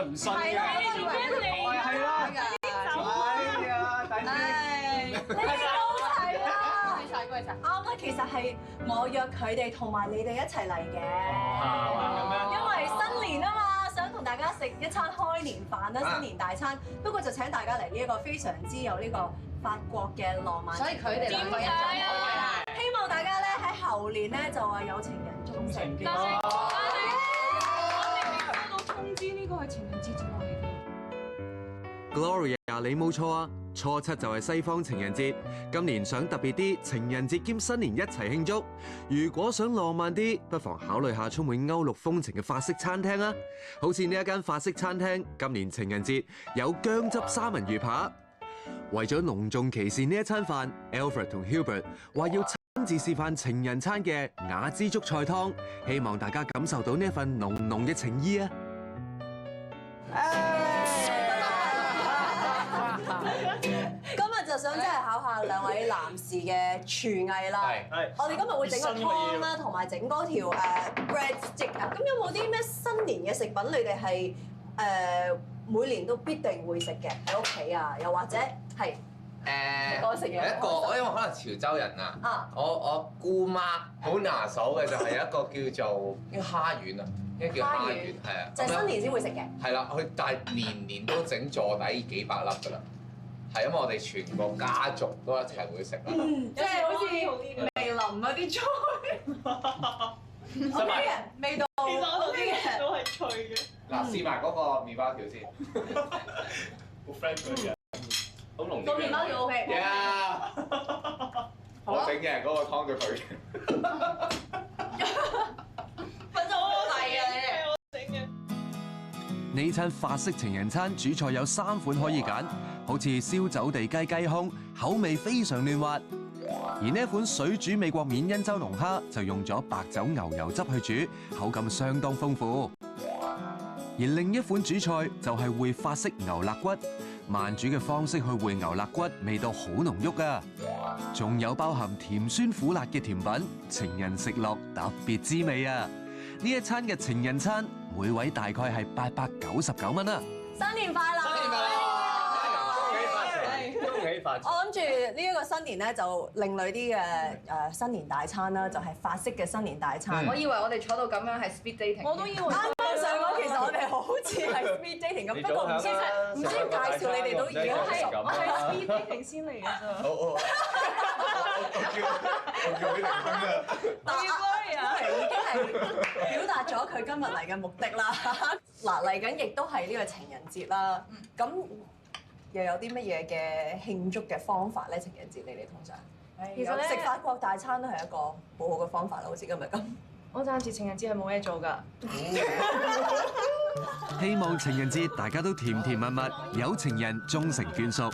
來唔信嘅。係啦，係啦。哎呀，大姐，你哋都係啦。啱啦，其實係我約佢哋同埋你哋一齊嚟嘅。因為新年啊嘛，想同大家食一餐開年飯啦，新年大餐。不過就請大家嚟呢一個非常之有呢個法國嘅浪漫。所以佢哋兩個人就好啦。希望大家咧喺後年咧就話有情人終成眷屬。我哋未收到通知，呢個係情人節之內嘅。 Gloria， 你冇錯啊！初七就係西方情人節，今年想特別啲，情人節兼新年一齊慶祝。如果想浪漫啲，不妨考慮下充滿歐陸風情嘅法式餐廳啊！好似呢一間法式餐廳，今年情人節有薑汁三文魚扒。為咗隆重其事呢一餐飯 ，Alfred 同 Hubert 話要親自示範情人餐嘅雅芝竹菜湯，希望大家感受到呢一份濃濃嘅情意啊！今日就想真係考下兩位男士嘅廚藝啦。係。我哋今日會整個湯啦，同埋整嗰條bread stick 啊。咁有冇啲咩新年嘅食品你哋係每年都必定會食嘅喺屋企啊？又或者係我食嘢有一個，我因為可能潮州人啊，我姑媽好拿手嘅就係一個叫做蝦丸啊，呢個叫蝦丸，係啊，就係新年先會食嘅。係啦，佢但係年年都整坐底幾百粒㗎啦，係因為我哋全個家族都一齊會食啦。即係好似味淋嗰啲菜。OK 嘅味道。其實我啲嘢都係脆嘅。嗱，試埋嗰個麵包條先，好 friend 佢嘅，好濃。個麵包條 OK。我整嘅嗰個湯對佢嘅。分咗好大啊！我整嘅。呢餐法式情人餐主菜有3款可以揀，好似燒走地雞雞胸，口味非常嫩滑；而呢一款水煮美國緬因州龍蝦就用咗白酒牛油汁去煮，口感相當豐富。而另一款主菜就係燴法式牛肋骨，慢煮嘅方式去燴牛肋骨，味道好濃郁㗎。仲有包含甜酸苦辣嘅甜品，情人食落特別滋味啊！呢一餐嘅情人餐，每位大概係899蚊啊！新年快樂！新年快樂！恭喜發財！我諗住呢一個新年咧，就另類啲嘅新年大餐啦，就係法式嘅新年大餐。我以為我哋坐到咁樣係 speed dating。我都以為啱啱上講，其實我哋好似係 speed dating 咁，不過唔知介紹你哋都已經係我係 speed dating 先嚟嘅咋。我叫你嚟啊！但係 Gloria 已經係表達咗佢今日嚟嘅目的啦。嗱，嚟緊亦都係呢個情人節啦，咁又有啲乜嘢嘅慶祝嘅方法咧？情人節你哋通常其實咧食法國大餐都係一個好好嘅方法啦，好似今日咁。我暫時情人節係冇嘢做㗎。希望情人節大家都甜甜蜜蜜，有情人終成眷屬。